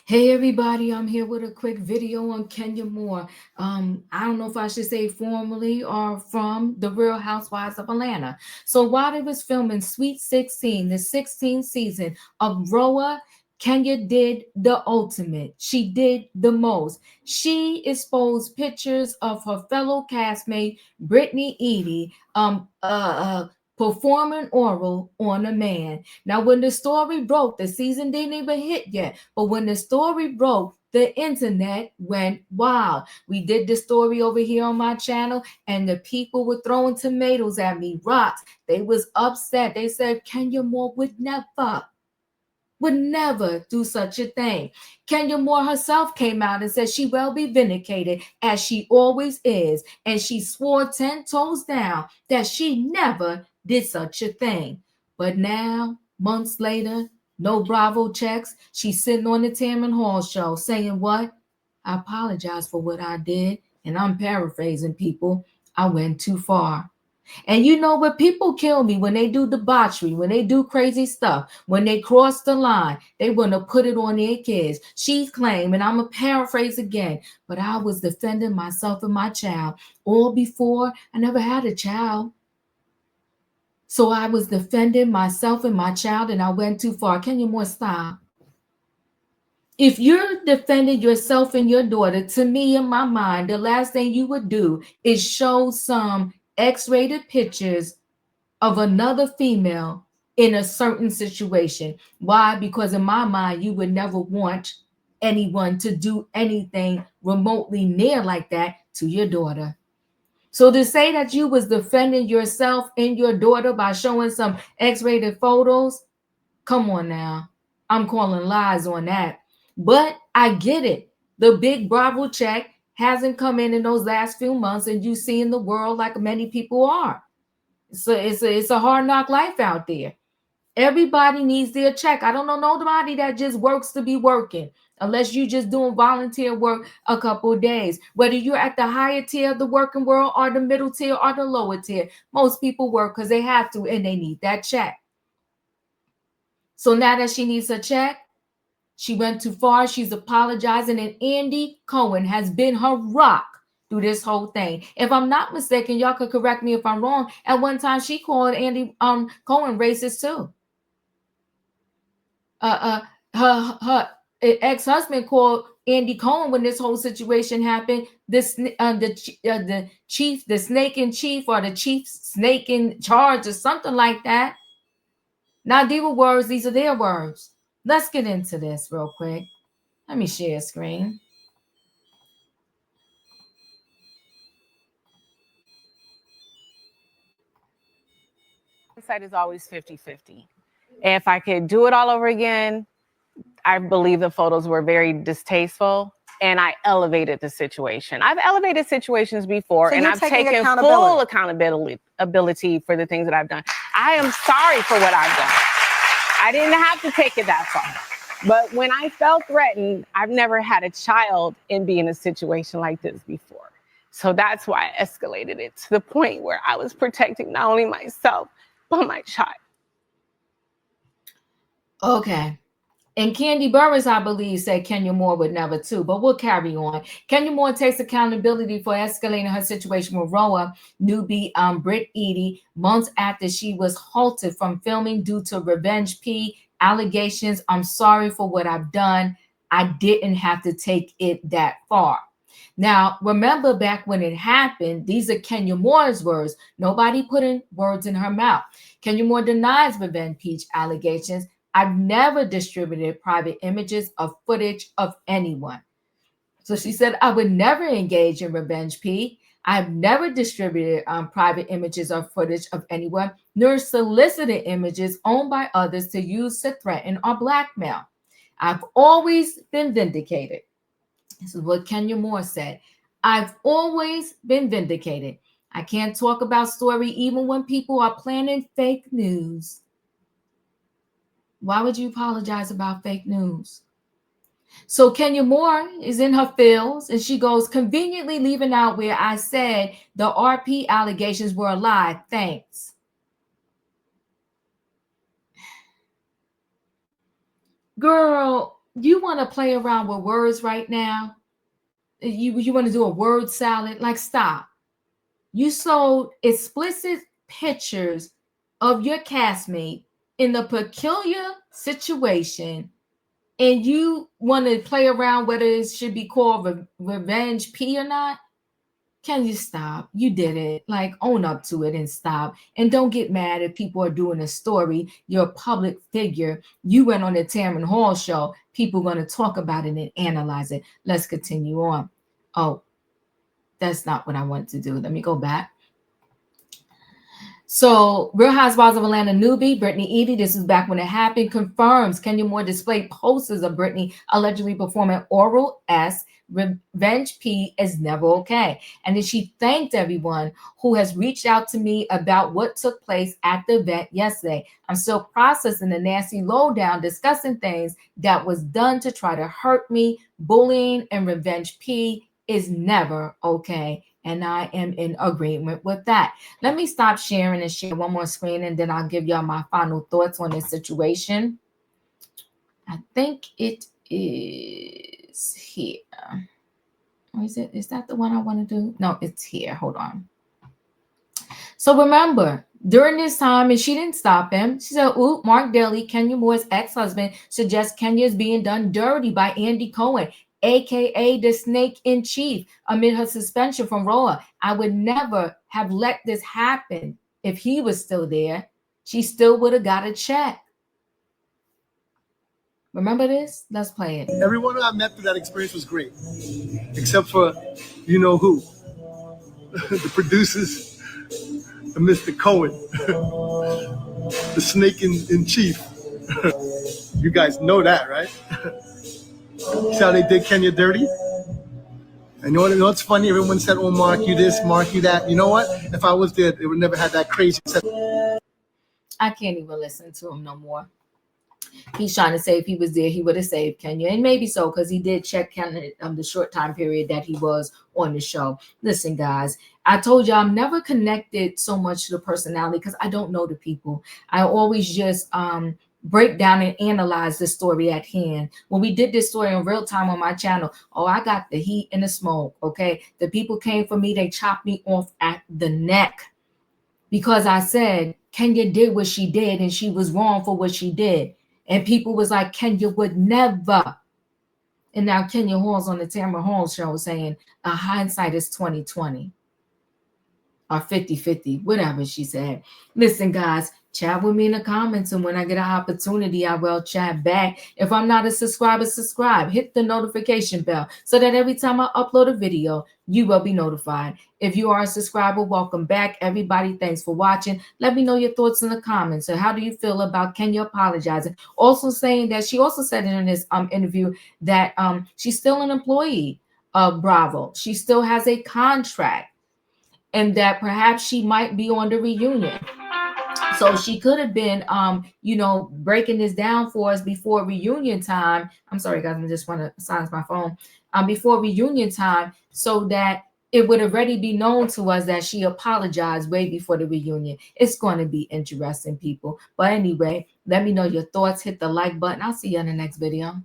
Hey everybody, I'm here with a quick video on Kenya Moore. I don't know if I should say formally or from the Real Housewives of Atlanta. So while they was filming Sweet 16, the 16th season of Roa, Kenya did the ultimate. She did the most. She exposed pictures of her fellow castmate Brittany Eady performing oral on a man. Now, when the story broke, the season didn't even hit yet. But when the story broke, the internet went wild. We did the story over here on my channel, and the people were throwing tomatoes at me, rocks. They was upset. They said Kenya Moore would never do such a thing. Kenya Moore herself came out and said she will be vindicated, as she always is, and she swore 10 toes down that she never did such a thing. But now, months later, no Bravo checks, she's sitting on the Tamron Hall Show saying what? I apologize for what I did, and I'm paraphrasing people. I went too far. And you know what? People kill me when they do debauchery, when they do crazy stuff, when they cross the line. They want to put it on their kids. She claimed, and I'm going to paraphrase again, but I was defending myself and my child. All before I never had a child. So I was defending myself and my child, and I went too far. Kenya Moore, stop. If you're defending yourself and your daughter, to me, in my mind, the last thing you would do is show some X-rated pictures of another female in a certain situation. Why? Because in my mind, you would never want anyone to do anything remotely near like that to your daughter. So to say that you was defending yourself and your daughter by showing some X-rated photos, come on now. I'm calling lies on that. But I get it. The big Bravo check hasn't come in those last few months, and you see in the world like many people are. So it's a hard knock life out there. Everybody needs their check. I don't know nobody that just works to be working, unless you just doing volunteer work a couple of days. Whether you're at the higher tier of the working world or the middle tier or the lower tier, most people work because they have to and they need that check. So now that she needs a check, she went too far. She's apologizing, and Andy Cohen has been her rock through this whole thing. If I'm not mistaken, y'all could correct me if I'm wrong. At one time, she called Andy Cohen racist too. Her ex-husband called Andy Cohen when this whole situation happened. The chief, the snake in chief, or the chief snake in charge, or something like that. Now, these were words. These are their words. Let's get into this real quick. Let me share screen. Hindsight is always 50-50. If I could do it all over again, I believe the photos were very distasteful, and I elevated the situation. I've elevated situations before, and I've taken full accountability for the things that I've done. I am sorry for what I've done. I didn't have to take it that far. But when I felt threatened, I've never had a child and be in a situation like this before. So that's why I escalated it to the point where I was protecting not only myself, but my child. Okay. And Candy Burris, I believe, said Kenya Moore would never too, but we'll carry on. Kenya Moore takes accountability for escalating her situation with Roa newbie Britt Eady months after she was halted from filming due to revenge P allegations. I'm sorry for what I've done. I didn't have to take it that far. Now, remember back when it happened, these are Kenya Moore's words. Nobody putting words in her mouth. Kenya Moore denies revenge Peach allegations. I've never distributed private images or footage of anyone. So she said, I would never engage in revenge P. I've never distributed private images or footage of anyone, nor solicited images owned by others to use to threaten or blackmail. I've always been vindicated. This is what Kenya Moore said. I've always been vindicated. I can't talk about story even when people are planning fake news. Why would you apologize about fake news? So Kenya Moore is in her feels, and she goes, conveniently leaving out where I said the RP allegations were a lie. Thanks. Girl, You want to play around with words right now? You want to do a word salad? Like, stop. You sold explicit pictures of your castmate in a peculiar situation, and you want to play around whether it should be called revenge P or not. Can you stop? You did it. Like, own up to it and stop. And don't get mad if people are doing a story. You're a public figure. You went on the Tamron Hall Show. People are going to talk about it and analyze it. Let's continue on. Oh, that's not what I wanted to do. Let me go back. So, Real Housewives of Atlanta newbie, Brittany Eady, this is back when it happened, confirms Kenya Moore displayed posters of Brittany allegedly performing oral S. Revenge P is never okay. And then she thanked everyone who has reached out to me about what took place at the event yesterday. I'm still processing the nasty lowdown, discussing things that was done to try to hurt me. Bullying and revenge P is never okay. And I am in agreement with that. Let me stop sharing and share one more screen, and then I'll give y'all my final thoughts on this situation. I think it is here. Or is it? Is that the one I want to do? No, it's here. Hold on. So remember, during this time, and she didn't stop him. She said, "Ooh, Mark Daly, Kenya Moore's ex-husband, suggests Kenya is being done dirty by Andy Cohen, aka the snake in chief, amid her suspension from Raw. I would never have let this happen if he was still there. She still would have got a check." Remember this? Let's play it. Everyone I met through that experience was great, except for you know who, the producers, Mr. Cohen, the snake in chief. You guys know that, right? See how they did Kenya dirty? And you know what's funny? Everyone said, "Oh, Mark, you this, Mark, you that." You know what? If I was there, it would never have that crazy. I can't even listen to him no more. He's trying to say if he was there, he would have saved Kenya. And maybe so, because he did check Kenya the short time period that he was on the show. Listen, guys, I told you I'm never connected so much to the personality because I don't know the people. I always just break down and analyze the story at hand. When we did this story in real time on my channel, oh, I got the heat and the smoke, okay? The people came for me. They chopped me off at the neck because I said Kenya did what she did and she was wrong for what she did. And people was like, Kenya would never. And now Kenya Hall's on the Tamron Hall Show saying hindsight is 2020 or 50-50, whatever she said. Listen, guys, chat with me in the comments, and when I get an opportunity, I will chat back. If I'm not a subscriber, subscribe. Hit the notification bell so that every time I upload a video, you will be notified. If you are a subscriber, welcome back. Everybody, thanks for watching. Let me know your thoughts in the comments. So how do you feel about Kenya apologizing? Also saying that she also said in this interview that she's still an employee of Bravo. She still has a contract, and that perhaps she might be on the reunion. So she could have been, breaking this down for us before reunion time. I'm sorry, guys, I just want to silence my phone. Before reunion time, so that it would already be known to us that she apologized way before the reunion. It's going to be interesting, people. But anyway, let me know your thoughts. Hit the like button. I'll see you in the next video.